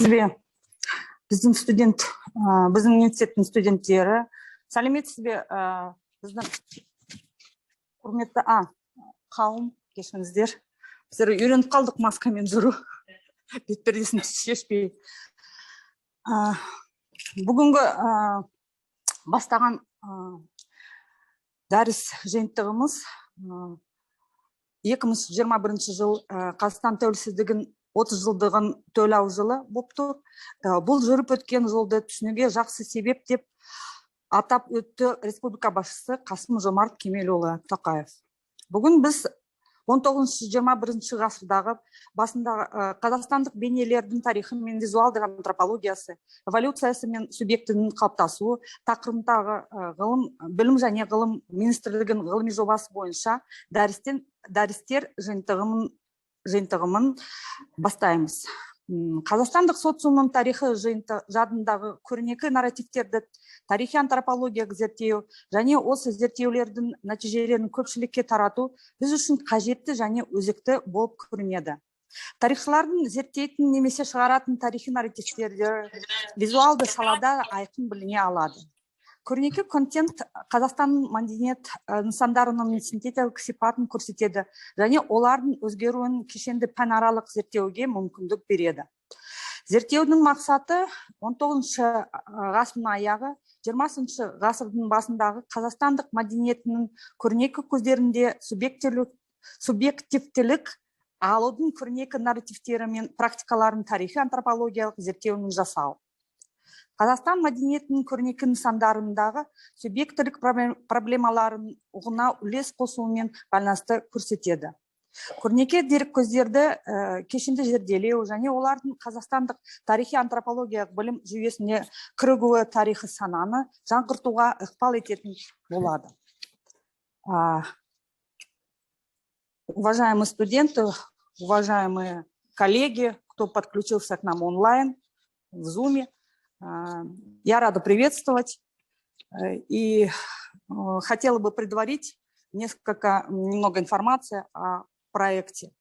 бе? Біздің университеттің студенттері. Сәлеметсіз бе? Біздің құрметті қауым, кешіріңіздер. Біздер үйреніп қалдық маскамен жүру. Бетпердесін шешпей. Бүгінгі бастаған дәріс жиынтығымыз 2021 жыл Қазақстан тәуелсіздігін 30 жылдығын тойлау жылы болып тұр. Бұл жүріп өткен жолды түсінуге жақсы себеп деп атап өтті республика басшысы Қасым-Жомарт Кемелұлы Тоқаев. Бүгін біз 19-21 ғасырдағы басындағы қазақстандық бейнелердің тарихы мен визуалдық антропологиясы, эволюциясы мен субъектінің қалыптасуы тақырыбындағы білім және ғылым министрлігінің ғылыми жобасы бойынша дәрістер жиынтығымын бастаймыз. Қазақстандық социумның тарихы жадындағы көрнекі нарративтерді тарихи антропологиялық зерттеу және осы зерттеулердің нәтижелерін көпшілікке тарату біз үшін қажетті және өзекті болып көрінеді. Тарихшылардың зерттейтін немесе шығаратын тарихи нарративтерді визуалды салада айқын біліне алады. Көрнекі контент Қазақстанның мәдениет нысандарының синтетикалық сипатын көрсетеді және олардың өзгеруін кешенді пәнаралық зерттеуге мүмкіндік береді. Зерттеудің мақсаты 19 ғасырдың аяғы, 20 ғасырдың басындағы қазақстандық мәдениетінің көрнекі көздерінде субъективтілік алудың көрнекі нарративтері мен практикаларын тарихи антропологиялық зерттеуін жасау. Қазақстан мәдениетінің көрнекі нысандарындағы субъектілік проблемаларын ұғына үлес қосуымен байланысты көрсетеді. Көрнекі дереккөздерді кешенді зерделеу және олардың қазақстандық тарихи антропологиялық білім жүйесіне кірігуі тарихи сананы жаңғыртуға ықпал ететін болады. Уважаемые студенты, уважаемые коллеги, кто подключился к нам онлайн, в Zoom, я рада приветствовать и хотела бы предварить немного информации о проекте.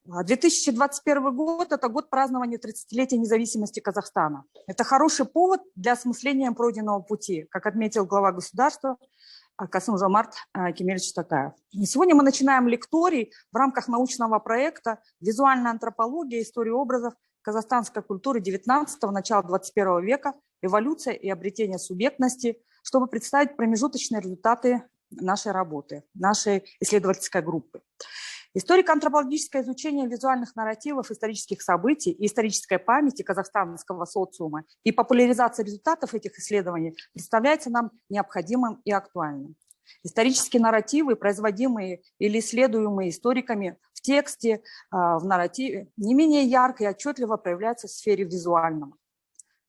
2021 год – это год празднования 30-летия независимости Казахстана. Это хороший повод для осмысления пройденного пути, как отметил глава государства Касым-Жомарт Кемелевич Токаев. И сегодня мы начинаем лекторий в рамках научного проекта «Визуальная антропология. История образов казахстанской культуры 19-го, начала 21 века. Эволюция и обретение субъектности», чтобы представить промежуточные результаты нашей работы, нашей исследовательской группы. Историко-антропологическое изучение визуальных нарративов исторических событий и исторической памяти казахстанского социума и популяризация результатов этих исследований представляется нам необходимым и актуальным. Исторические нарративы, производимые или исследуемые историками в тексте, в нарративе, не менее ярко и отчетливо проявляются в сфере визуального.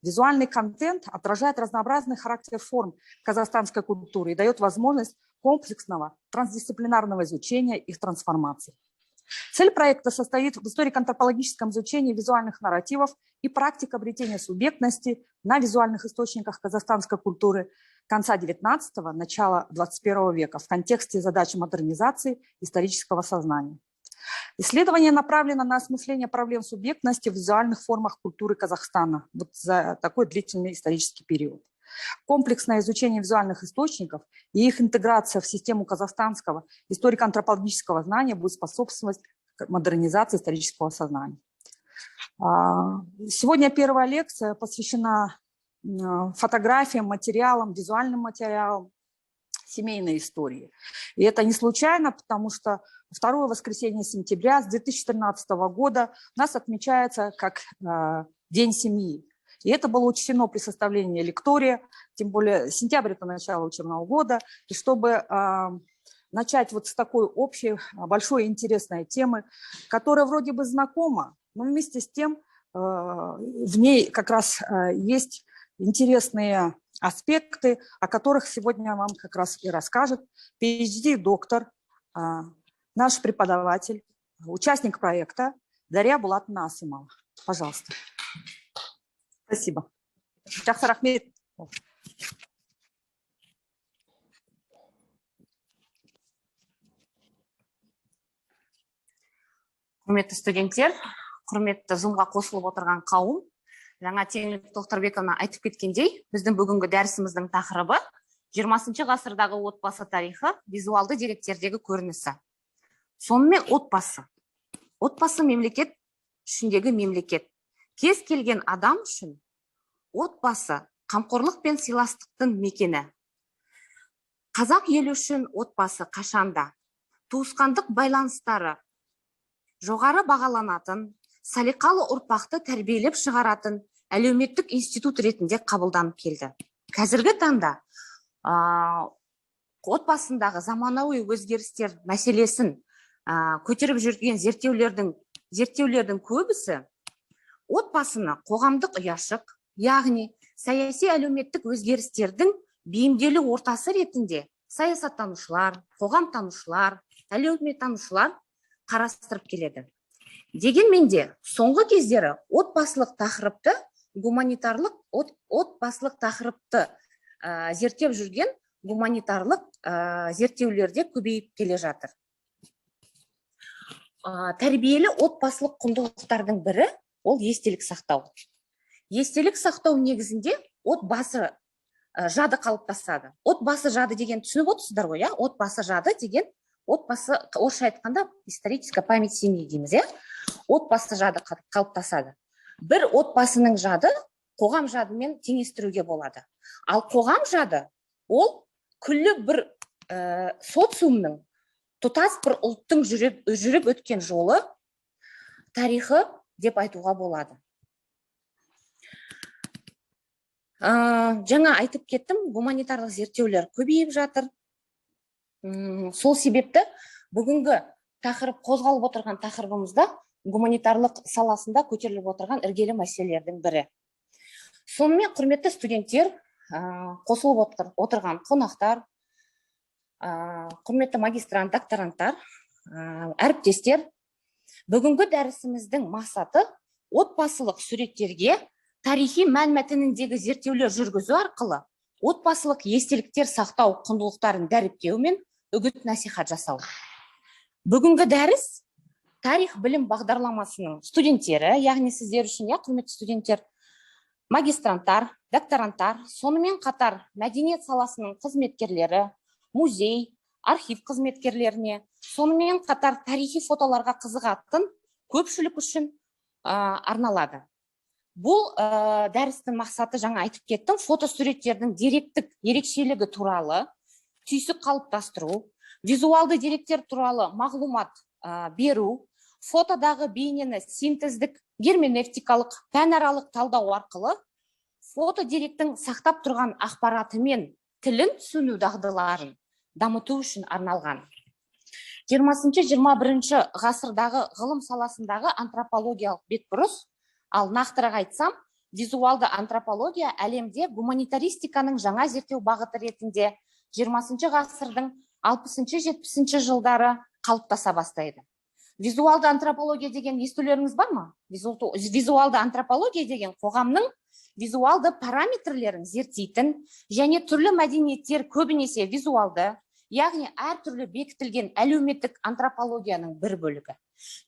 Визуальный контент отражает разнообразный характер форм казахстанской культуры и дает возможность комплексного трансдисциплинарного изучения их трансформации. Цель проекта состоит в историко-антропологическом изучении визуальных нарративов и практик обретения субъектности на визуальных источниках казахстанской культуры конца XIX – начала XXI века в контексте задач модернизации исторического сознания. Исследование направлено на осмысление проблем субъектности в визуальных формах культуры Казахстана за такой длительный исторический период. Комплексное изучение визуальных источников и их интеграция в систему казахстанского историко-антропологического знания будет способствовать модернизации исторического сознания. Сегодня первая лекция посвящена фотографиям, материалам, визуальным материалам семейной истории. И это не случайно, потому что второе воскресенье сентября с 2013 года у нас отмечается как День семьи. И это было учтено при составлении лектория, тем более сентябрь – это начало учебного года. И чтобы начать вот с такой общей, большой и интересной темы, которая вроде бы знакома, но вместе с тем в ней как раз есть интересные аспекты, о которых сегодня вам как раз и расскажет PhD-доктор, наш преподаватель, участник проекта Дарья Булатовна Асымова. Пожалуйста. Спасибо. Жақсы рахмет. Құрметті студенттер, құрметті Zoom-ға қосылып отырған қауым, жаңа Теңізбек Тоқтарбековна айтып кеткендей, біздің бүгінгі дәрісіміздің тақырыбы 20 ғасырдағы отбасы тарихы, визуалды деректердегі көрінісі. Сонымен отбасы. Отбасы мемлекет ішіндегі мемлекет. Кез келген адам үшін отбасы қамқорлық пен сыйластықтың мекені. Қазақ елі үшін отбасы қашанда туысқандық байланыстары жоғары бағаланатын, салиқалы ұрпақты тәрбиелеп шығаратын әлеуметтік институт ретінде қабылданып келді. Қазіргі таңда отбасындағы заманауи өзгерістер мәселесін көтеріп жүрген зерттеулердің көбісі отбасыны қоғамдық ұяшық, яғни саяси әлеуметтік өзгерістердің бейімделу ортасы ретінде саясаттанушылар, қоғамтанушылар, әлеуметтанушылар қарастырып келеді. Дегенмен де, соңғы кездері отбасылық тақырыпты зерттеп жүрген гуманитарлық зерттеулерде көбейіп келе жатыр. Тәрбиелі отбасылық құндылықтардың бірі ол естелік сақтау. Естелік сақтау негізінде отбасы жады қалыптасады. Отбасы жады деген түсініп отырсыздар ғой, отбасы жады деген отбасы, орысша айтқанда историческая память семьи дейміз, отбасы жады қалыптасады. Бір отбасының жады қоғам жадымен теңестіруге болады. Ал қоғам жады ол күллі бір социумның, тұтас бір ұлттың жүріп өткен жолы, тарихы деп айтуға болады. Жаңа айтып кеттім, гуманитарлық зерттеулер көбейіп жатыр. Сол себепті бүгінгі тақырып, қозғалып отырған тақырыбымызда гуманитарлық саласында көтеріліп отырған іргелі мәселелердің бірі. Сонымен құрметті студенттер, қосылып отырған қонақтар, құрметті магистрант, докторанттар, әріптестер, бүгінгі дәрісіміздің мақсаты отбасылық суреттерге тарихи мәнмәтініндегі зерттеулер жүргізу арқылы отбасылық естеліктер сақтау құндылықтарын дәріптеу мен үгіт насихат жасау. Бүгінгі дәріс тарих білім бағдарламасының студенттері, яғни сіздер үшін, құрметті студенттер, магистранттар, докторанттар, сонымен қатар мәдениет саласының қызметкерлері, музей, архив қызметкерлеріне, сонымен қатар тарихи фотоларға қызығатын көпшілік үшін арналады. Бұл дәрістің мақсаты, жаңа айтып кеттім, фотосуреттердің деректік ерекшелігі туралы түйсік қалыптастыру, визуалды деректер туралы мағлұмат беру, фотодағы бейнені синтездік, герменевтикалық, пәнаралық талдау арқылы фото деректің сақтап тұрған ақпараты мен тілін түсіну дағдыларын дамыту үшін арналған. 20-21 ғасырдағы ғылым саласындағы антропологиялық бетбұрыс, ал нақтырақ айтсам, визуалды антропология әлемде гуманитаристиканың жаңа зерттеу бағыты ретінде 20 ғасырдың 60-70 жылдары қалыптаса бастайды. Визуалды антропология деген естулеріңіз бар ма? Визуалды антропология деген қоғамның визуалды параметрлерін зерттейтін және түрлі мәдениеттер көбінесе визуалды, яғни әртүрлі бекітілген әлеуметтік антропологияның бір бөлігі.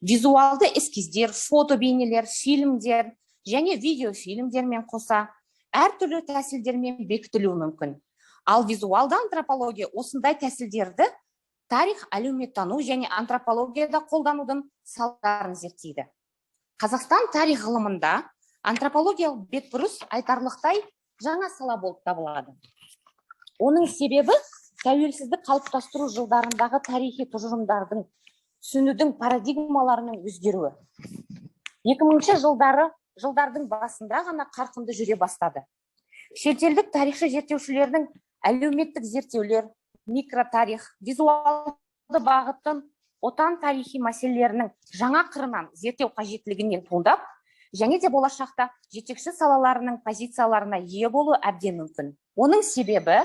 Визуалды эскиздер, фото бейнелер, фильмдер және видеофильмдермен қоса әртүрлі тәсілдермен бекітілуі мүмкін. Ал визуалды антропология осындай тәсілдерді тарих, әлеуметтану және антропологияда қолданудың салдарын зерттейді. Қазақстан тарих ғылымында антропологиялық бетбұрыс айтарлықтай жаңа сала болып табылады. Оның себебі тәуелсіздік қалыптастыру жылдарындағы тарихи тұжырымдардың түсінудің парадигмаларының өзгеруі. 2000 жылдардың басында ғана қарқынды жүре бастады. Шетелдік тарихшы зерттеушілердің әлеуметтік зерттеулер, микротарих, визуалды бағыттың отан тарихи мәселелерінің жаңа қырынан зерттеу қажеттілігінен туындап, және де болашақта жетекші салаларының позицияларына ие болу әбден мүмкін. Оның себебі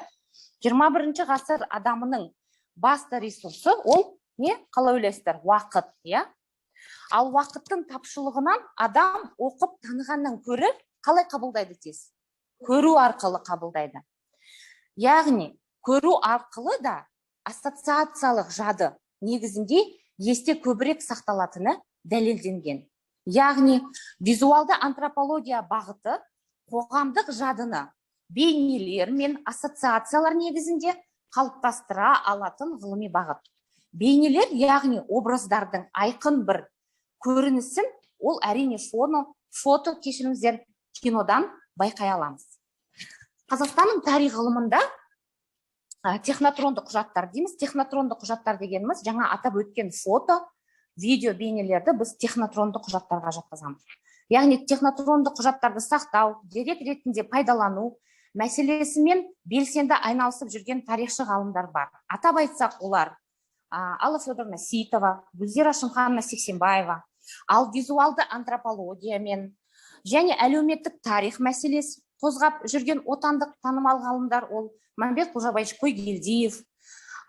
21 ғасыр адамының басты ресурсы ол не? Қалай ойлайсыздар? Уақыт, Ал уақыттың тапшылығынан адам оқып танығаннан көрі қалай қабылдайды тез? Көру арқылы қабылдайды. Яғни, көру арқылы да ассоциациялық жады негізінде есте көбірек сақталатыны дәлелденген. Яғни визуалды антропология бағыты қоғамдық жадыны бейнелер мен ассоциациялар негізінде қалыптастыра алатын ғылыми бағыт. Бейнелер, яғни образдардың айқын бір көрінісін, ол әрине фото кешіріңіздер, кинодан байқай аламыз. Қазақстанның тарих ғылымында технотронды құжаттар дейміз. Технотронды құжаттар дегеніміз жаңа атап өткен фото, видео, бейнелерді біз технотронды құжаттарға жатқызамыз. Яғни технотронды құжаттарды сақтау, дерек ретінде пайдалану мәселесімен белсенді айналысып жүрген тарихшы ғалымдар бар. Атап айтсақ, олар Алла Федоровна Ситова, Гүлзира Шымхановна Сексенбаева. Ал визуалды антропологиямен және әлеуметтік тарих мәселесі қозғап жүрген отандық танымал ғалымдар ол Мәмбет Қожабаевич Қойгелдиев,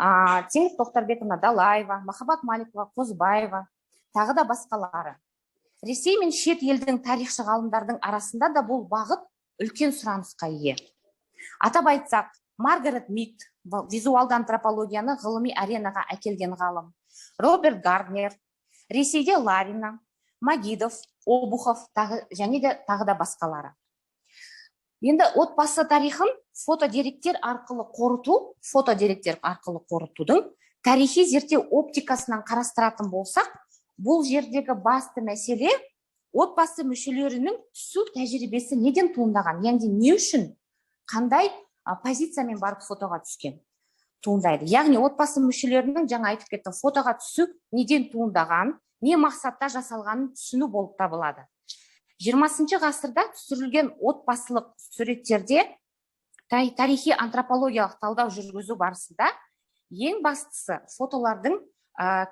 Теңіз Тоқтарбековна Далаева, Махаббат Маликова Қозбаева, тағы да басқалары. Ресей мен шет елдің тарихшы ғалымдардың арасында да бұл бағыт үлкен сұранысқа ие. Атап айтсақ, Маргарет Мид визуалды антропологияны ғылыми аренаға әкелген ғалым, Роберт Гарднер, Ресейде Ларина, Магидов, Обухов және де тағы да басқалары. Енді отбасы тарихын фотодеректер арқылы қорытудың тарихи зерттеу оптикасынан қарастыратын болсақ, бұл жердегі басты мәселе отбасы мүшелерінің түсу тәжірибесі неден туындаған, яғни не үшін, қандай позициямен барып фотоға түскен туындайды. Яғни отбасы мүшелерінің жаңа айтып кеттім, фотоға түсу неден туындаған, не мақсатта жасалғанын түсіну болып табылады. 20 ғасырда түсірілген отбасылық суреттерде тарихи антропологиялық талдау жүргізу барысында ең бастысы фотолардың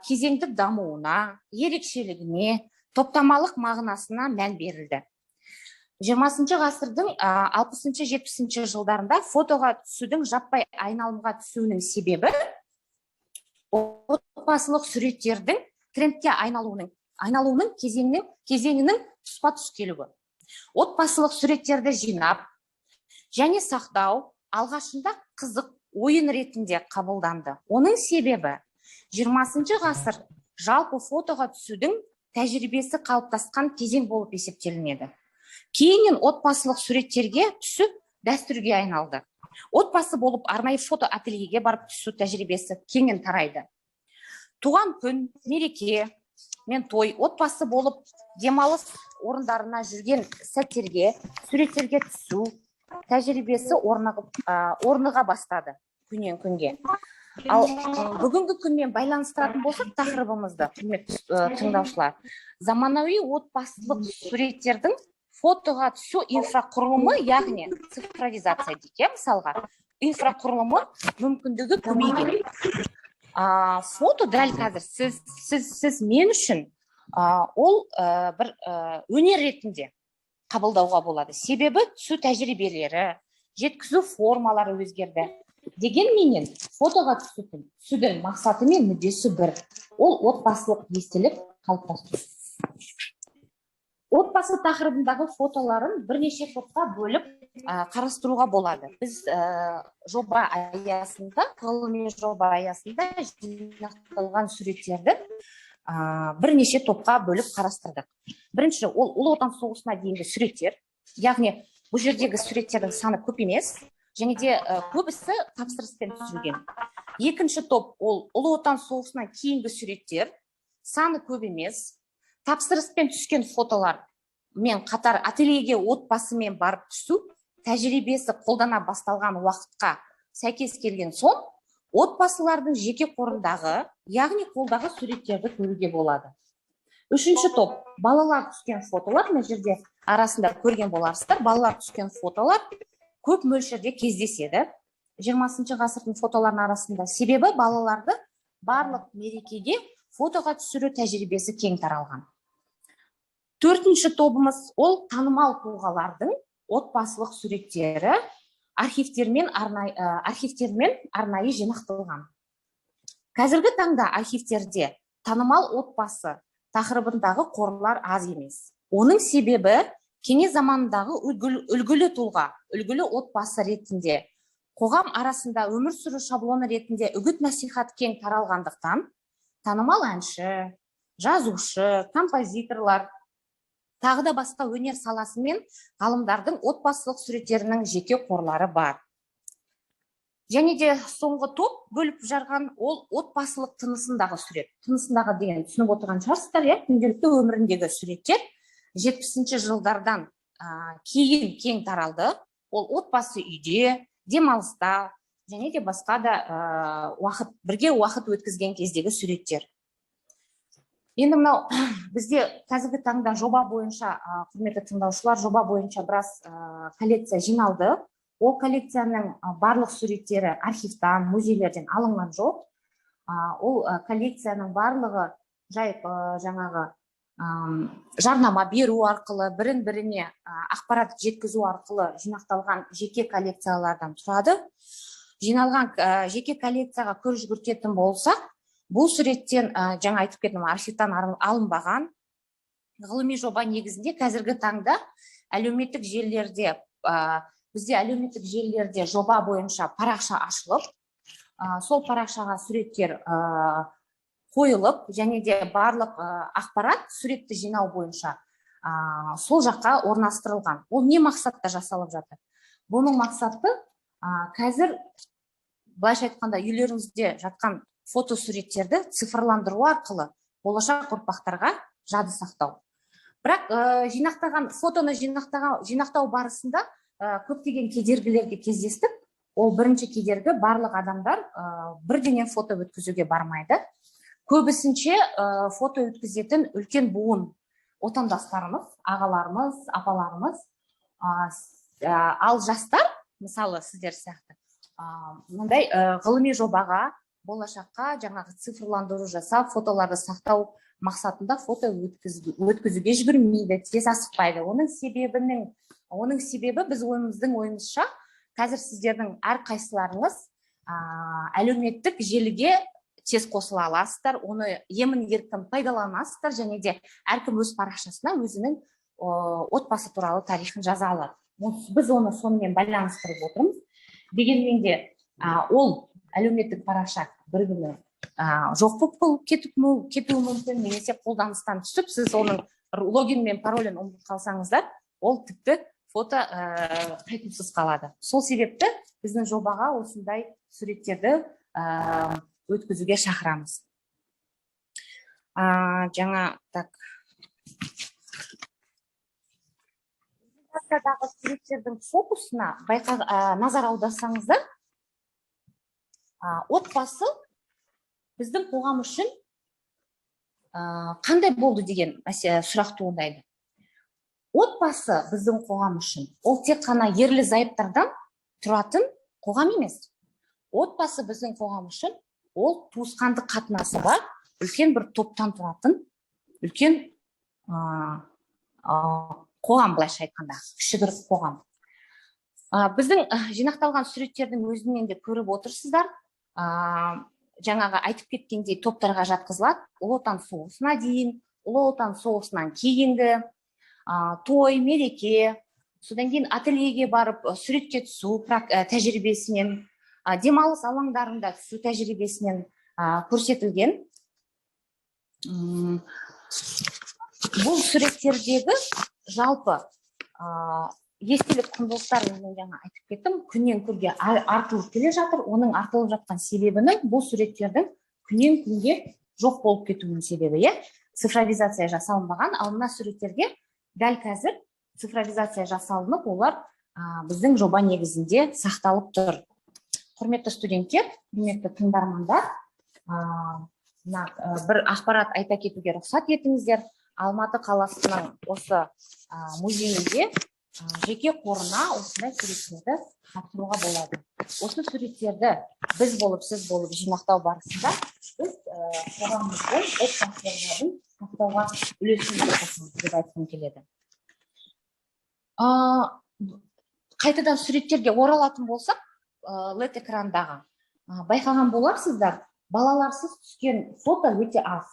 кезеңдік дамуына, ерекшелігіне, топтамалық мағынасына мән берілді. 20 ғасырдың 60-70 жылдарында фотоға түсудің жаппай айналымға түсуінің себебі отбасылық суреттердің трендке айналуының кезеңінің тұспа-тұс келуі. Отбасылық суреттерді жинап және сақтау алғашында қызық ойын ретінде қабылданды. Оның себебі 20 ғасыр жалпы фотоға түсудің тәжірибесі қалыптасқан кезең болып есептелінеді. Кейіннен отбасылық суреттерге түсу дәстүрге айналды. Отбасы болып арнайы фото ательеге барып түсу тәжірибесі кеңінен тарайды. Туған күн, мереке мен той, отбасы болып демалыс орындарына жүрген сәттерге, суреттерге түсу тәжірибесі орныға бастады күннен күнге. Ал бүгінгі күнмен байланыстыратын болсақ тақырыбымызды, құрметті тыңдаушылар, заманауи отбасылық суреттердің фотоға түсу инфрақұрылымы, яғни цифровизация дейік, мысалға, инфрақұрылымы мүмкіндігі көбейген. Фото дәл қазір сіз мен үшін ол бір өнер ретінде қабылдауға болады. Себебі түсу тәжірибелері, жеткізу формалары өзгерді. Дегенменен фотоға түсудің мақсаты мен мүддесі бір. Ол отбасылық естелік қалыптастыру. Отбасы тақырыбындағы фотоларын бірнеше топқа бөліп қарастыруға болады. Біз жоба аясында, ғылыми жоба аясында жинақталған суреттерді бірнеше топқа бөліп қарастырдық. Бірінші, ол Ұлы Отан соғысына дейінгі суреттер, яғни бұл жердегі суреттердің саны көп емес, және де көбісі тапсырыспен түсірілген. Екінші топ, ол Ұлы Отан соғысынан кейінгі суреттер, саны көп емес, тапсырыспен түскен фотолар мен қатар ательеге отбасымен барып түсу тәжірибесі қолдана басталған уақытқа сәйкес келген соң, отбасылардың жеке қорындағы, яғни қолдағы суреттерді көруге болады. Үшінші топ, балалар түскен фотолар, мына жерде арасында көрген боларсыздар, балалар түскен фотолар көп мөлшерде кездеседі 20 ғасырдың фотоларының арасында. Себебі балаларды барлық мерекеге фотоға түсіру тәжірибесі кең таралған. Төртінші тобымыз ол танымал тұлғалардың отбасылық суреттері архивтермен арнайы жинақталған. Қазіргі таңда архивтерде танымал отбасы тақырыбындағы қорлар аз емес. Оның себебі кене заманындағы үлгілі тұлға, үлгілі отбасы ретінде, қоғам арасында өмір сүру шаблоны ретінде үгіт насихат кең таралғандықтан, танымал әнші, жазушы, композиторлар Тағы да басқа өнер саласы мен ғалымдардың отбасылық суреттерінің жеке қорлары бар. Және де соңғы топ бөліп жарған ол отбасылық тынысындағы сурет. Тынысындағы деген түсініп отырған шығарсыздар, иә, күнделікті өміріндегі суреттер 70-ші жылдардан кейін кең таралды. Ол отбасы үйде, демалыста, және де басқа да бірге уақыт өткізген кездегі суреттер. Енді мынау бізде қазіргі таңда жоба бойынша, құрметті тыңдаушылар, жоба бойынша біраз коллекция жиналды. Ол коллекцияның барлық суреттері архивтан, музейлерден алынған жоқ. Ол коллекцияның барлығы жай жаңағы жарнама беру арқылы, бірін-біріне ақпарат жеткізу арқылы жинақталған жеке коллекциялардан тұрады. Жиналған жеке коллекцияға көз жүгіртетін болсақ, бұл суреттен жаңа айтып кеттім, архивтан алынбаған ғылыми жоба негізінде қазіргі таңда әлеуметтік желілерде бізде әлеуметтік желілерде жоба бойынша парақша ашылып, сол парақшаға суреттер қойылып, және де барлық ақпарат суретті жинау бойынша сол жаққа орналастырылған. Ол не мақсатта жасалып жатыр? Бұның мақсаты қазір, былайша айтқанда, үйлеріңізде жатқан фотосуреттерді цифрландыру арқылы болашақ ұрпақтарға жады сақтау. Бірақ фотоны жинақтау барысында көптеген кедергілерге кездестік. Ол бірінші кедергі, барлық адамдар бірден фото өткізуге бармайды. Көбісінше фото өткізетін үлкен буын отандастарымыз, ағаларымыз, апаларымыз, ал жастар, мысалы сіздер сияқты, мындай ғылыми жобаға, болашаққа жаңағы цифрландыру жасап, фотоларды сақтау мақсатында фото өткізуге жүгірмейді, тез асықпайды. Оның себебі біз ойымызша, қазір сіздердің әрқайсыларыңыз әлеуметтік желіге тез қосыла аласыздар, оны емін-еркін пайдаланасыздар, және де әркім өз парақшасына өзінің отбасы туралы тарихын жаза алады. Біз оны сонымен байланыстырып отырмыз. Дегенмен де ол әлеуметтік парақша бір күні жоқ болып кетуі мүмкін, немесе қолданыстан түсіп, сіз оның логин мен паролін ұмытып қалсаңыздар, ол тіпті фото қайтусыз қалады. Сол себепті біздің жобаға осындай суреттерді өткізуге шақырамыз. Жаңа суреттердің фокусына назар аударсаңыздар, отбасы біздің қоғам үшін қандай болды деген сұрақ туындайды. Отбасы біздің қоғам үшін ол тек қана ерлі зайыптардан тұратын қоғам емес. Отбасы біздің қоғам үшін ол туысқандық қатынасы бар, үлкен бір топтан тұратын үлкен қоғам, былайша айтқанда, кішігірім қоғам. Біздің жинақталған суреттердің өзінен де көріп отырсыздар, жаңағы айтып кеткендей топтарға жатқызылады. Ұлы Отан соғысына дейін, Ұлы Отан соғысынан кейінгі, той, мереке, содан кейін ательеге барып суретке түсу тәжірибесінен, демалыс алаңдарында түсу тәжірибесінен көрсетілген. Бұл суреттердегі жалпы естелік құндылықтар, мен жаңа айтып кеттім, күннен күнге артылып келе жатыр. Оның артылып жатқан себебінің бұл суреттердің күннен күнге жоқ болып кетуінің себебі, цифровизация жасалынбаған, ал мына суреттерге дәл қазір цифровизация жасалынып, олар біздің жоба негізінде сақталып тұр. Құрметті студенттер, құрметті тыңдармандар, бір ақпарат айта кетуге рұқсат етіңіздер. Алматы қаласының осы музейінде жеке қорына осындай суреттерді тапсыруға болады. Осы суреттерді біз болып, сіз болып жинақтау барысында біз қоғамымыздың отбасылардың сақтауға үлесін қосамыз деп айтқым келеді. Қайтадан суреттерге оралатын болсақ, LED экрандағы байқаған боларсыздар, балаларсыз түскен фото өте аз.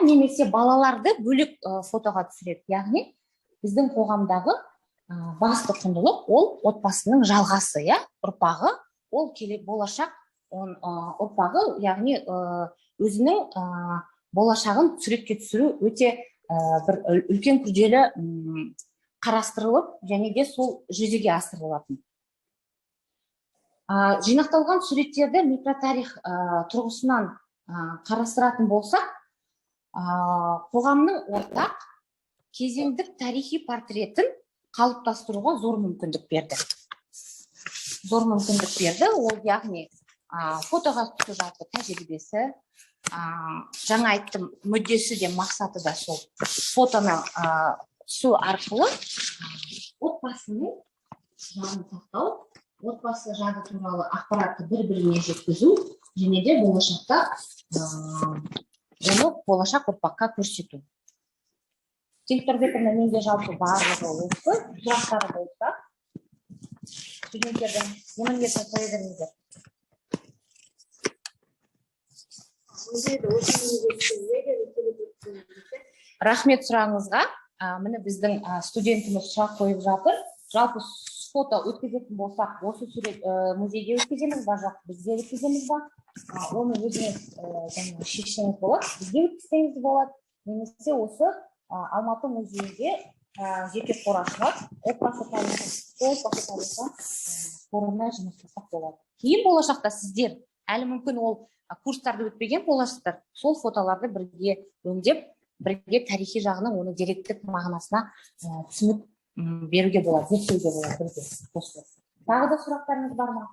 Немесе балаларды бөлек фотоға түсіреді. Яғни біздің қоғамдағы басты құндылық ол отбасының жалғасы, ұрпағы, ол болашақ ұрпағы, яғни өзінің болашағын суретке түсіру өте бір үлкен күрделі қарастырылып, және де сол жүзеге асырылатын. Жинақталған суреттерді микротарих тұрғысынан қарастыратын болсақ, қоғамның ортақ кезеңдік тарихи портретін қалыптастыруға зор мүмкіндік берді. Ол яғни фотоға түсу жалпы тәжірибесі, жаңа айттым, мүддесі де мақсаты да сол фотоны түсу арқылы отбасының жадын сақтау, отбасы жады туралы ақпаратты бір-біріне жеткізу, және де болашақта оны болашақ ұрпаққа көрсету. Викторбековна, менде жалпы барлығы осы. Сұрақтары болса, студенттерден немесе қоя беріңіздер. Рахмет сұрағыңызға. Міне біздің студентіміз сұрақ қойып жатыр. Жалпы фото өткізетін болсақ, осы сурет музейде өткіземіз ба, жоқ бізде өткіземіз ба? Оны өзіңіз шешсеңіз болады. Бізде өткізсеңіз болады. Немесе осы Алматы музейінде жеке қор ашылады. Отбасы тарихы қорына жинақтасақ болады. Кейін болашақта сіздер, әлі мүмкін ол курстарды өтпеген боласыздар, сол фотоларды бірге өңдеп, бірге тарихи жағынан оны деректік мағынасына түсініп беруге болады, зерттеуге болады бірге. Тағы да сұрақтарыңыз бар ма?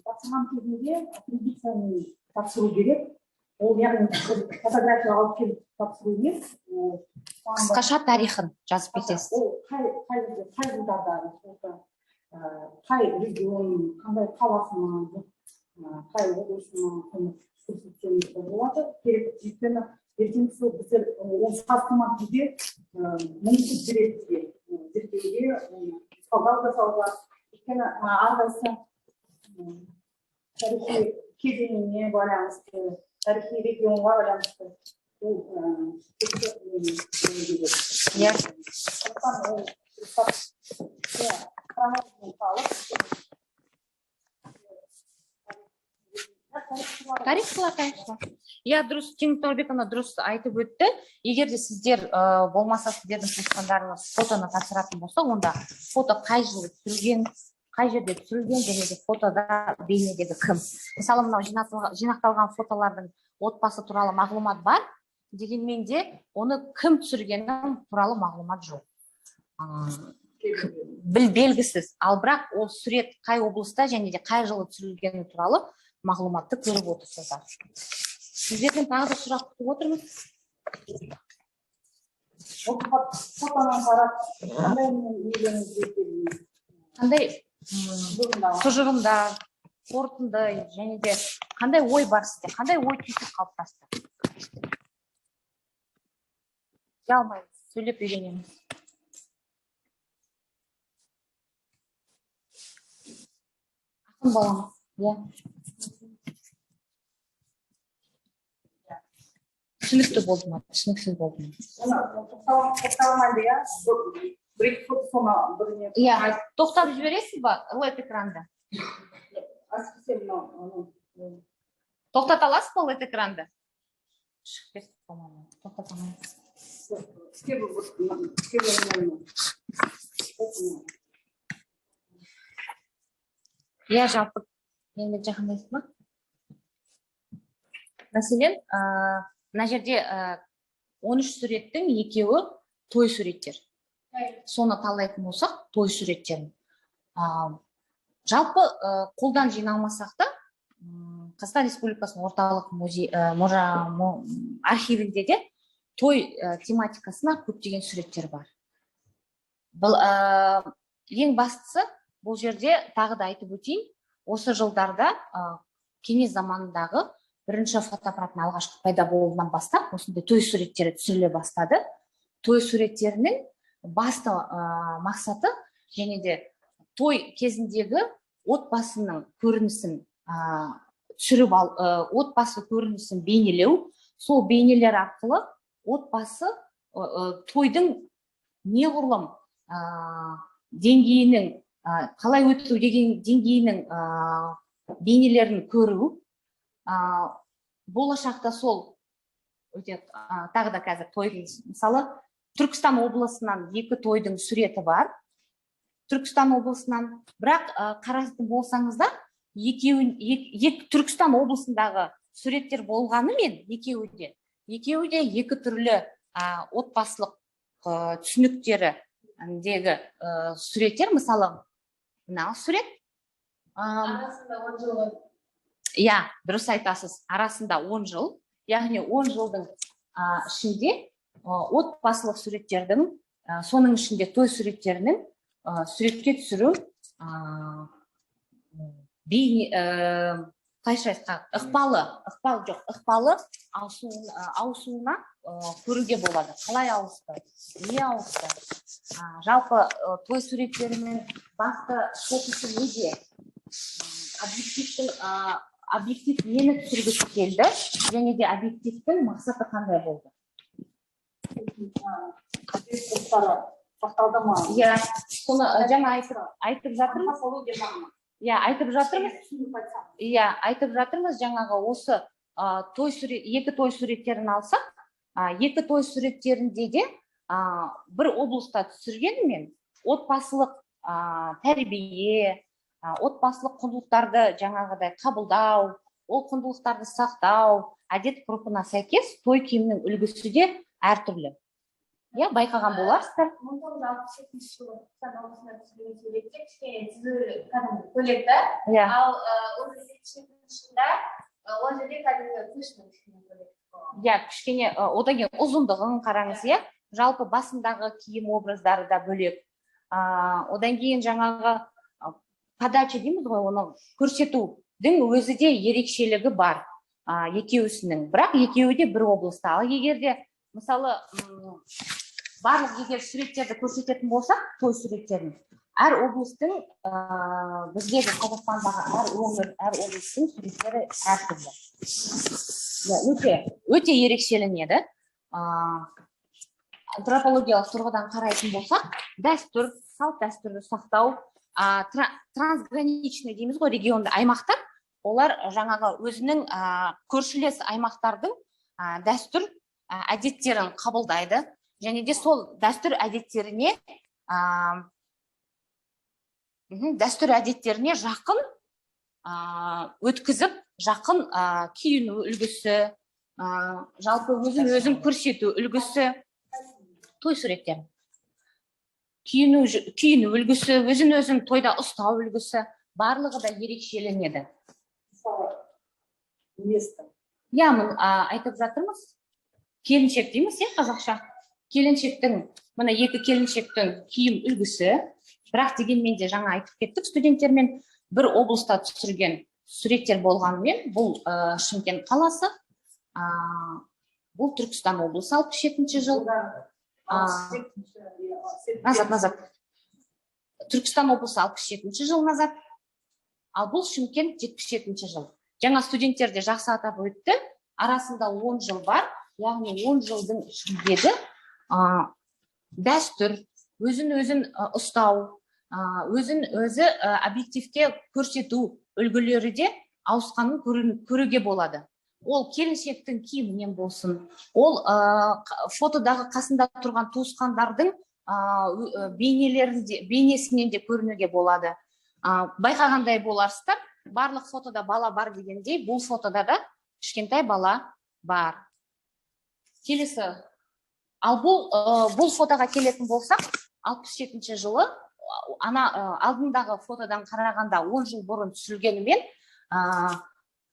Тапсырған кезінде аккредитацияны тапсыру керек. Ол яғни фотография алып келіп тапсыру емес. Қысқаша тарихын жазып кетесіз. Ол қай жылдарда, қай регион, қандай қаласының, қай облысының көрсетсеңіз болады. Керек өйткені ертеңгісі біздер ол састырма кезде мүмкіндік береді бізге зерттеуге, талдау жасауға. Өйткені әрқайсысы тарихи кезеңіне байланысты, тарихи регионға байланысты. Тарихшылар. Дұрыс, Викторбековна дұрыс айтып өтті. Егер де сіздер болмаса сіздердің туысқандарыңыз фотоны тапсыратын болса, онда фото қай жылы түсірілген, қай жерде түсірілген, және де фотода бейнедегі кім. Мысалы, мынау жинақталған фотолардың отбасы туралы мағлұмат бар, дегенмен де оны кім түсіргені туралы мағлұмат жоқ. Белгісіз. Ал бірақ ол сурет қай облыста және де қай жылы түсірілгені туралы мағлұматты көріп отырсыздар. Сіздерден тағы да сұрақ күтіп отырмыз. Қандай тұжырымдар, қорытынды және де қандай ой бар сізде, қандай ой түйсік қалыптасты? Жалмаймыз, сөйлеп үйренеміз. Ақын баламыз, түсінікті болды ма, түсініксіз болды ма? Тоқтап жібересіз ба, лед экранды? Тоқтата аласыз ба лед экранды? Жалпы енді жақындайсыз ба? Мәселен, мына жерде 13 суреттің екеуі той суреттер. Соны талдайтын болсақ, той суреттерін. Жалпы қолдан жиналмасақ та, Қазақстан Республикасының орталық архивінде де той тематикасына көптеген суреттер бар. Ең бастысы, бұл жерде тағы да айтып өтейін, осы жылдарда кеңес заманындағы бірінші фотоаппараттың алғашқы пайда болуынан бастап, осындай той суреттері түсіріле бастады. Той суреттерінің басты мақсаты және де той кезіндегі отбасының көрінісін түсіріп ал, отбасы көрінісін бейнелеу, сол бейнелер арқылы отбасы тойдың неғұрлым деңгейінің, қалай өту деген деңгейінің бейнелерін көру, болашақта сол өте тағы да қазір тойдың мысалы Түркістан облысынан 2 тойдың суреті бар. Түркістан облысынан, бірақ қарайтын болсаңыздар, Түркістан облысындағы суреттер болғанымен екеуі де 2 түрлі отбасылық түсініктеріндегі суреттер. Мысалы, мына сурет. Арасында 10 жыл. Иә, дұрыс айтасыз. Арасында 10 жыл. Яғни 10 жылдың ішінде отбасылық суреттердің, соның ішінде той суреттерінің суретке түсіру ықпалы ауысуына көруге болады. Қалай ауысты? Не ауысты? Жалпы той суреттерінің басты фокусы неде? Объектив нені түсіргісі келді, және де объективтің мақсаты қандай болды? Сақталды ма? Иә, соны жаңа айтып жатырмыз. Иә, айтып жатырмыз, жаңағы осы 2 той суреттерін алсақ, 2 той суреттерінде де бір облыста түсіргенімен отбасылық тәрбие, отбасылық құндылықтарды жаңағыдай қабылдау, ол құндылықтарды сақтау, әдет ғұрпына сәйкес той киімінің үлгісі де әртүрлі. Иә, байқаған боларсыздар. 1967 жылы Түркістан облысында түсірген суретте кішкене түзу кәдімгі көйлек та. Иә. Ал 1977 жылда ол жерде кәдімгі кішкене көйлек. Иә, кішкене одан кейін ұзындығын қараңыз, иә. Жалпы басындағы киім образдары да бөлек. Одан кейін жаңағы подача дейміз ғой, оны көрсетудің өзі де ерекшелігі бар екеуісінің. Бірақ екеуі де бір облыста. Ал егер де мысалы барлық егер суреттерді көрсететін болсақ, той суреттерін, әр облыстың біздегі Қазақстандағы әр өңір, әр облыстың суреттері әртүрлі. Өте ерекшеленеді. Антропологиялық тұрғыдан қарайтын болсақ, дәстүр, салт дәстүрді сақтау, трансграничный дейміз ғой, регионды аймақтар, олар жаңағы өзінің көршілес аймақтардың дәстүр әдеттерін қабылдайды, және де сол дәстүр әдеттеріне жақын өткізіп, жақын киіну үлгісі, жалпы өзін көрсету үлгісі, той суреттер. Киіну үлгісі, өзін тойда ұстау үлгісі, барлығы да ерекшеленеді. Иә, айтып жатырмыз. Келіншек дейміз, қазақша. Келіншектің, мына 2 келіншектің киім үлгісі, бірақ дегенмен де жаңа айтып кеттік студенттермен, бір облыста түсірген суреттер болғанымен, бұл Шымкент қаласы, бұл Түркістан облысы 67 жыл. Назад. Түркістан облысы 67 жыл назад, ал бұл Шымкент 77 жыл. Жаңа студенттер де жақсы атап өтті, арасында 10 жыл бар, яғни 10 жылдың ішіндегі дәстүр, өзін ұстау, өзі объективте көрсету үлгілері де ауысқанын көруге болады. Ол келіншектің киімінен болсын, ол фотодағы қасында тұрған туысқандардың бейнесінен де көрінуге болады. Байқағандай боларсыздар, барлық фотода бала бар дегендей, бұл фотода да кішкентай бала бар. Келесі, ал бұл фотоға келетін болсақ, 67 жылы, алдындағы фотодан қарағанда 10 жыл бұрын түсірілгенімен,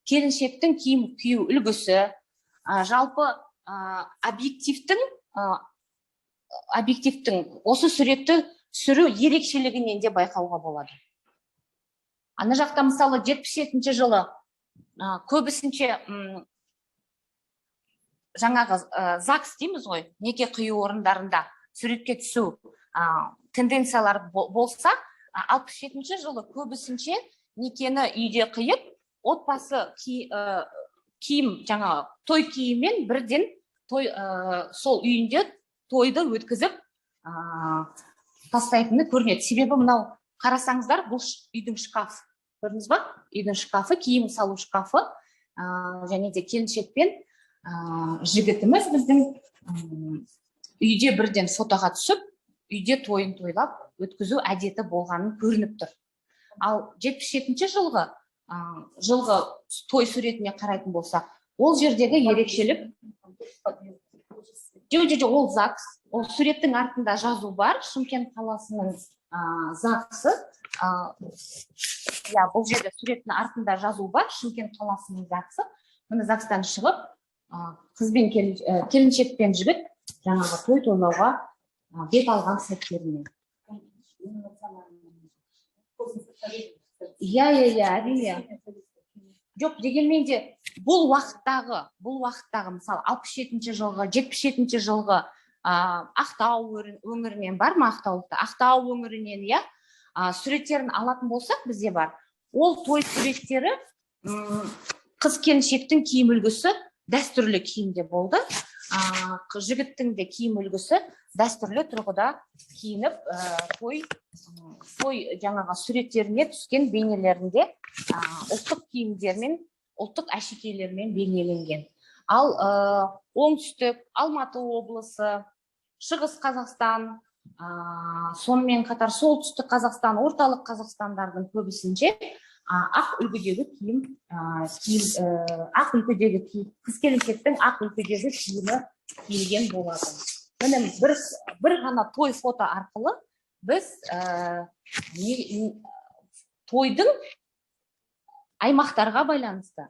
келіншектің киім кию үлгісі, жалпы объективтің осы суретті түсіру ерекшелігінен де байқауға болады. Ана жақта мысалы 77 жылы көбісінше жаңағы ЗАГС дейміз ғой, неке қию орындарында суретке түсу тенденциялар болса, 67 жылы көбісінше некені үйде қиып, отбасы киім, жаңа той киіммен бірден сол үйінде тойды өткізіп тастайтыны көрінеді. Себебі мынау қарасаңыздар, бұл үйдің шкафы. Көрдіңіз ба? Үйдің шкафы, киім салу шкафы, және де келіншекпен жігітіміз біздің үйде бірден фотоға түсіп, үйде тойын тойлап өткізу әдеті болғанын көрініп тұр. Ал 77-ші жылғы той суретіне қарайтын болсақ, ол жердегі ерекшелік ол ЗАГС, ол суреттің артында жазу бар, Шымкент қаласының ЗАГСы. Бұл жерде суреттің артында жазу бар, Шымкент қаласының ЗАГСы. Міне ЗАГСтан шығып, қыз бен келіншек пен жігіт жаңағы той тойлауға бет алған сәттеріне. Әрине. Жоқ, дегенмен де бұл уақыттағы мысалы 67-ші жылғы, 77-ші жылғы Ақтау өңірінен бар ма? Ақтау өңірінен суреттерін алатын болсақ бізде бар. Ол той суреттері қыз келіншектің киім үлгісі дәстүрлі киімде болды. Жігіттің де киім үлгісі дәстүрлі тұрғыда киініп, той жаңағы суреттеріне түскен бейнелерінде ұлттық киімдермен, ұлттық әшекейлермен бейнеленген. Ал оңтүстік, Алматы облысы, Шығыс Қазақстан, сонымен қатар солтүстік Қазақстан, орталық Қазақстандардың көбісінде ақ үлгідегі қыз келіншектің ақ үлгідегі киімі киілген болады. Міне бір ғана той фото арқылы біз тойдың аймақтарға байланысты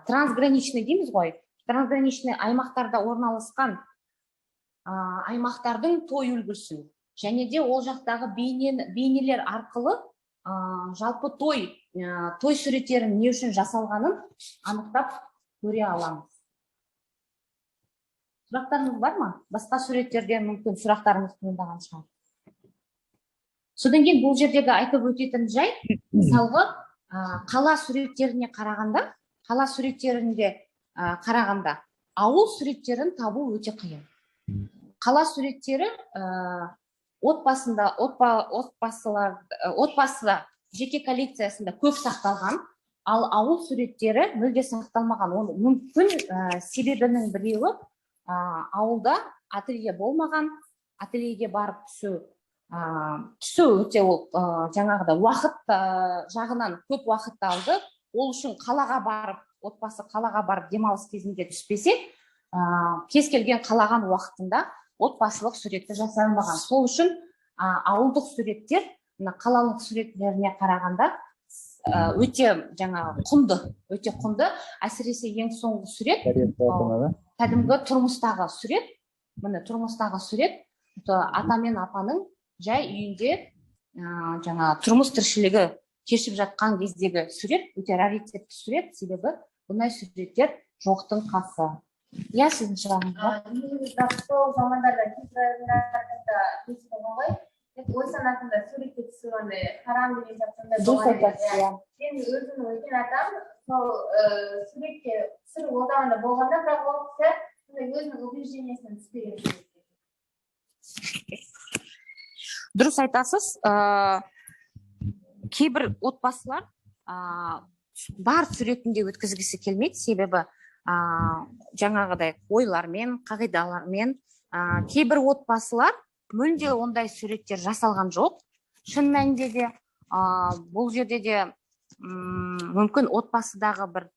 трансграничный дейміз ғой, трансграничный аймақтарда орналасқан аймақтардың той үлгісін және де ол жақтағы бейнелер арқылы жалпы той суреттерін не үшін жасалғанын анықтап көре аламыз. Сұрақтарыңыз бар ма? Басқа суреттерден мүмкін сұрақтарыңыз туындаған шығар. Содан кейін бұл жердегі айтып өтетін жай, мысалғы қала суреттеріне қарағанда, ауыл суреттерін табу өте қиын. Қала суреттері отбасыда жеке коллекциясында көп сақталған, ал ауыл суреттері мүлде сақталмаған. Мүмкін себебінің біреуі ауылда ателье болмаған, ательеге барып түсу өте ол жаңағыда уақыт жағынан көп уақыт алды. Ол үшін отбасы қалаға барып демалыс кезінде түспесе, кез келген қалаған уақытында отбасылық суретті жасай алмаған. Сол үшін ауылдық суреттер қалалық суреттеріне қарағанда өте құнды, әсіресе ең соңғы сурет кәдімгі тұрмыстағы сурет. Міне тұрмыстағы сурет ата мен апаның жай үйінде тұрмыс тіршілігі кешіп жатқан кездегі сурет, өте раритетті сурет, себебі бұндай суреттер жоқтың қасы. Сіздің сұрағыңыз сол замандарда кесіп ғой, ой санатында суретке түсу харам деген сияқты болған. Мен өзімнің үлкен атам сол суретке түсіріп отырғанда болғанда, бірақ ол кісі өзінің убеждениесін түспеген. Дұрыс айтасыз. Кейбір отбасылар бар суретінде өткізгісі келмейді, себебі жаңағыдай ойлармен, қағидалармен. Кейбір отбасылар мүлде ондай суреттер жасалған жоқ. Шын мәнінде де бұл жерде де мүмкін отбасыдағы бір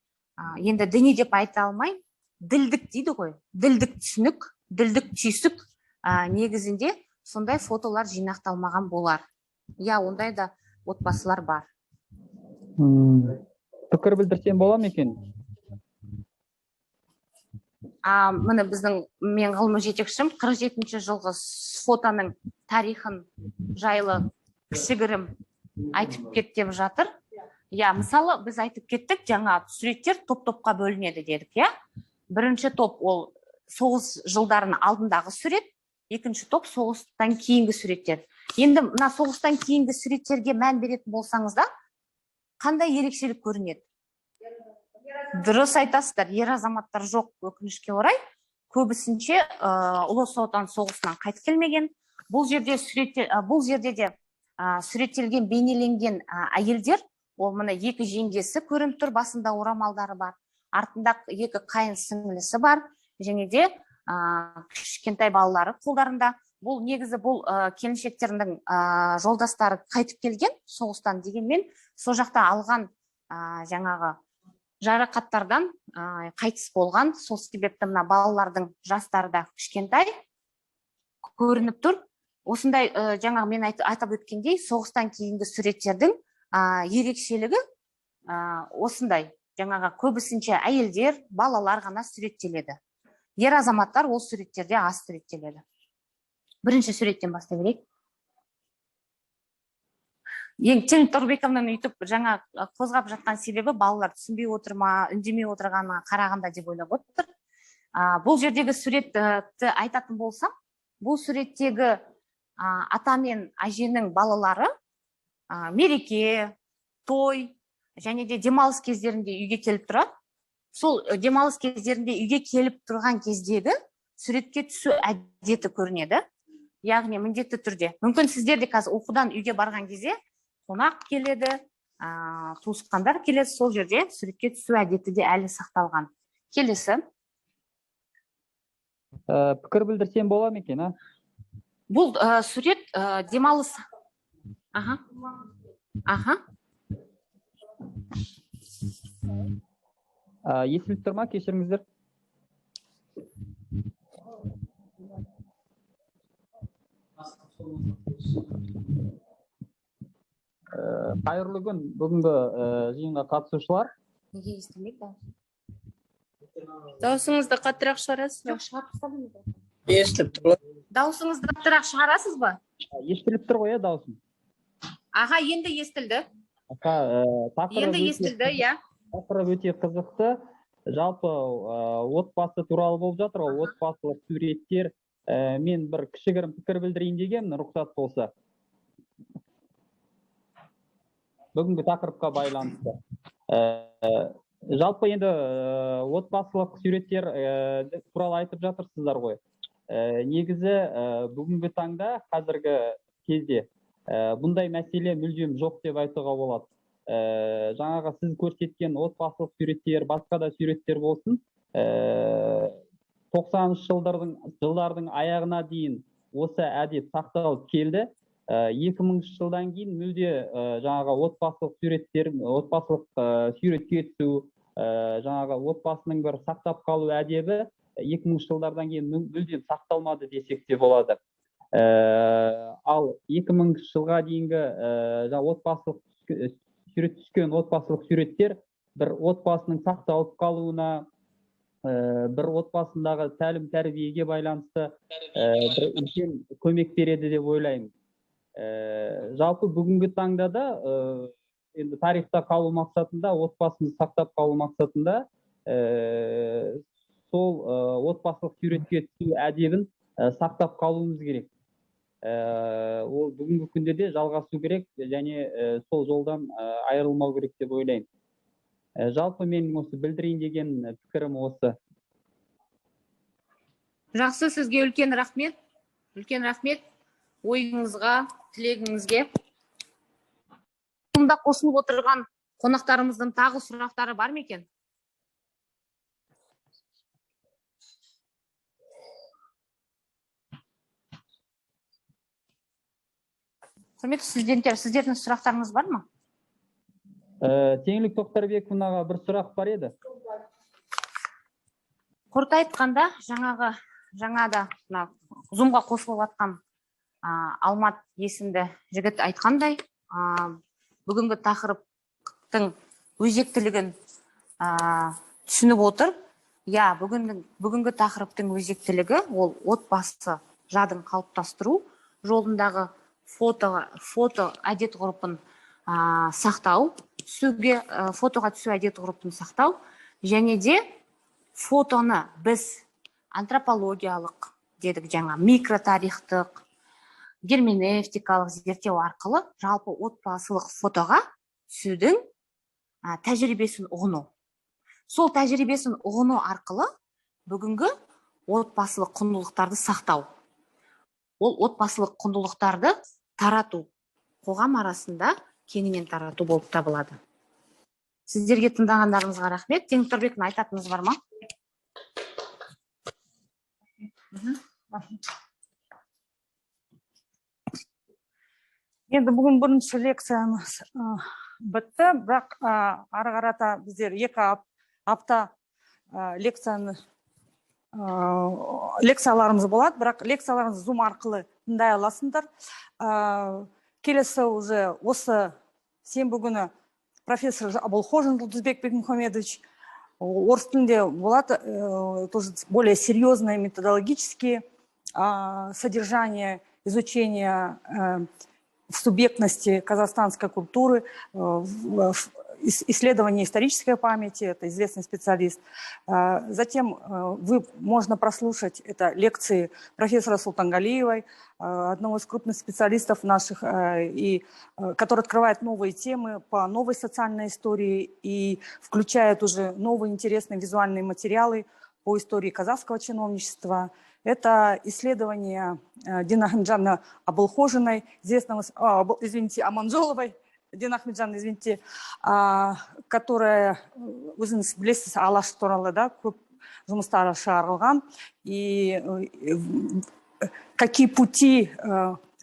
енді діни деп айта алмай, ділдік дейді ғой, ділдік түсінік, ділдік түйсік негізінде сондай фотолар жинақталмаған болар. Ондай да отбасылар бар. Пікір білдірсем бола ма екен? Міне мен ғылыми жетекшім 47-ші жылғы фотоның тарихын жайлы кішігірім айтып кеттеп жатыр. Мысалы, біз айтып кеттік, жаңа суреттер топ-топқа бөлінеді дедік. Бірінші топ ол соғыс жылдарының алдындағы сурет, екінші топ соғыстан кейінгі суреттер. Енді мына соғыстан кейінгі суреттерге мән беретін болсаңызда, қандай ерекшелік көрінеді? Дұрыс айтасыздар, ер азаматтар жоқ, өкінішке орай. Көбісінше Ұлы Отан соғысынан қайтып келмеген. Бұл жерде де суреттелген, бейнеленген әйелдер, ол мына екі жеңгесі көрініп тұр, басында орамалдары бар. артында екі қайын сіңлісі бар, және де кішкентай балалары қолдарында. Бұл негізі бұл келіншектердің жолдастары қайтып келген соғыстан, дегенмен сол жақта алған жаңағы жарақаттардан қайтыс болған. Сол себепті мына балалардың жастары да кішкентай көрініп тұр. Осындай жаңағы мен айтып өткендей, соғыстан кейінгі суреттердің ерекшелігі осындай. Жаңағы көбісінше әйелдер, балалар ғана суреттеледі. Ер азаматтар ол суреттерде аз суреттеледі. Бірінші суреттен бастай берейік. Тен Тұрбековның үйтіп жаңа қозғап жатқан себебі балалар түсінбей отыр ма, үндемей отырғанына қарағанда деп ойлап отыр. Бұл жердегі суретті айтатын болсам, бұл суреттегі ата мен әженің балалары мереке, той және де демалыс кездерінде үйге келіп тұрады. Сол демалыс кездерінде үйге келіп тұрған кездегі суретке түсу әдеті көрінеді. Яғни міндетті түрде. Мүмкін сіздер де қазір оқудан үйге барған кезде қонақ келеді, туысқандар келеді, сол жерде суретке түсу әдеті де әлі сақталған. Келесі. Пікір білдірсем бола ма екен, Бұл сурет демалыс. Естіліп тұр ма, кешіріңіздер? Қайырлы күн, бүгінгі жиынға қатысушылар. Неге естілмейді? Даусыңызды қаттырақ шығарасыз ба? Естіліп тұр. Даусыңызды қаттырақ шығарасыз ба? Естіліп тұр ғой, даусым. Енді естілді. Енді естілді, иә. Тақырып өте қызықты. Жалпы отбасы туралы болып жатыр, отбасылық суреттер. Мен бір кішігірім пікір білдірейін дегенмін, рұқсат болса. Бүгінгі тақырыпқа байланысты. Жалпы енді отбасылық суреттер туралы айтып жатырсыздар ғой. Негізі бүгінгі таңда, қазіргі кезде бұндай мәселе мүлдем жоқ деп айтуға болады. Жаңағы сіз көрсеткен отбасылық суреттер, басқа да суреттер болсын, 90 жылдардың аяғына дейін осы әдет сақталып келді. 2000 жылдан кейін мүлде жаңағы отбасылық суретке түсу, жаңағы отбасының бір сақтап қалу әдебі 2000 жылдардан кейін мүлдем сақталмады десек те болады. Ал 2000 жылға дейінгі отбасылық сурет түскен отбасылық суреттер бір отбасының сақталып қалуына, бір отбасындағы тәлім тәрбиеге байланысты бір үлкен көмек береді деп ойлаймын. Жалпы бүгінгі таңда да енді тарихта қалу мақсатында, отбасымызды сақтап қалу мақсатында сол отбасылық суретке түсу әдебін сақтап қалуымыз керек. Ол бүгінгі күнде де жалғасу керек және сол жолдан айырылмау керек деп ойлаймын. Жалпы менің осы білдірейін деген пікірім осы. Жақсы, сізге үлкен рахмет. Үлкен рахмет ойыңызға, тілегіңізге. Мұнда қосылып отырған қонақтарымыздың тағы сұрақтары бар ма екен? Құрметті студенттер, сіздердің сұрақтарыңыз бар ма? Теңлік Тоқтарбековнаға бір сұрақ бар еді. Қорыта айтқанда, жаңада Zoom-ға қосылып жатқан Алмат есімді жігіт айтқандай, бүгінгі тақырыптың өзектілігін түсініп отыр. Бүгінгі тақырыптың өзектілігі ол отбасы жадын қалыптастыру жолындағы фото әдет ғұрпын сақтау, фотоға түсу әдет ғұрпын сақтау, және де фотоны біз антропологиялық дедік, микротарихтық, герменевтикалық зерттеу арқылы жалпы отбасылық фотоға түсудің тәжірибесін ұғыну. Сол тәжірибесін ұғыну арқылы бүгінгі отбасылық құндылықтарды сақтау. Ол отбасылық құндылықтарды тарату, қоғам арасында кеңінен тарату болып табылады. Сіздерге тыңдағандарыңызға рахмет. Теңтұрбектің айтатыныңыз бар ма? Енді бүгін бірінші лекциямыз бітті, бірақ ары қарата біздер 2 апта лекцияларымыз болады, бірақ лекцияларымыз Zoom арқылы тыңдай аласыңдар. Келесі уже осы сенбі күні профессор Абулхожин Жұлдызбек Бекмухамедович орыс тілінде болады, тоже более серьезные методологические содержания изучения субъектности казахстанской культуры, исследование исторической памяти, это известный специалист. Затем можно прослушать это лекции профессора Султангалиевой, одного из крупных специалистов наших, который открывает новые темы по новой социальной истории и включает уже новые интересные визуальные материалы по истории казахского чиновничества. Это исследование Дины Ахметжановны Абулхожиной, известного, Аманжоловой, Дина Ахметжановна, которая, өзіңіз білесіз, алаш туралы да көп жұмыстары шығарылған. И какие пути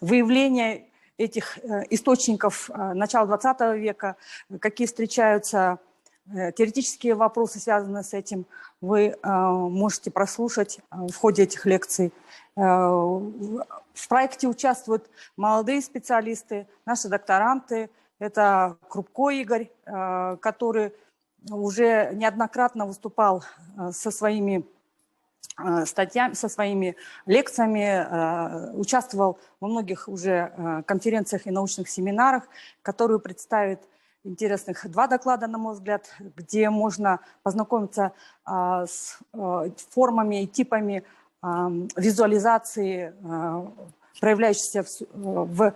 выявления этих источников начала 20 века, какие встречаются теоретические вопросы, связанные с этим, вы можете прослушать в ходе этих лекций. В проекте участвуют молодые специалисты, наши докторанты. Это Крупко Игорь, который уже неоднократно выступал со своими статьями, со своими лекциями, участвовал во многих уже конференциях и научных семинарах, которые представит интересных 2 доклада, на мой взгляд, где можно познакомиться с формами и типами визуализации, проявляющейся в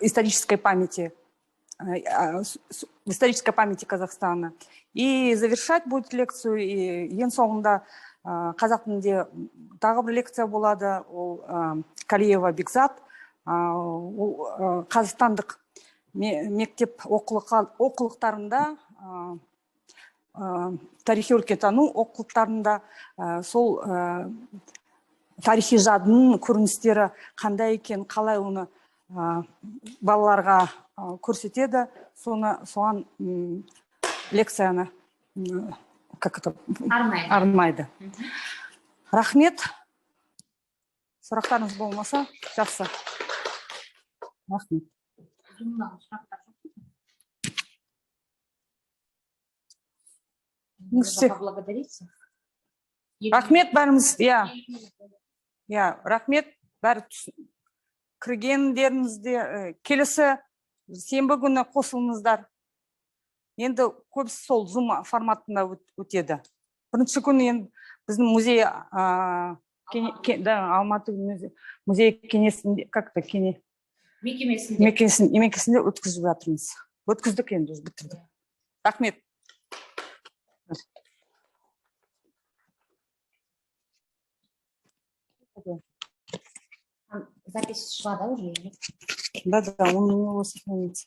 исторической памяти Казахстана. И завершать будет лекцию, и ең соңында қазақ тілінде тағы бір лекция болады, ол Калиева Бекзат, қазақстандық мектеп оқулықтарында, тарихи өлкетану оқулықтарында сол тарихи жадының көріністері қандай екен, қалай оны балаларға көрсетеді, соған лекцияны арнайды. Рахмет. Сұрақтарыңыз болмаса, жақсы. Рахмет. Рахмет бәріміз, рахмет бәрі кіргендеріңізде. Келесі сенбі күні қосылыңыздар. Енді көбісі сол Zoom форматында өтеді. Бірінші күні енді біздің музей, Алматы музей кеңесінде, мекемесінде өткізіп жатырмыз. Өткіздік енді, бітірдік. Рахмет. Запись шла, да, уже? Да, он у него сохранится.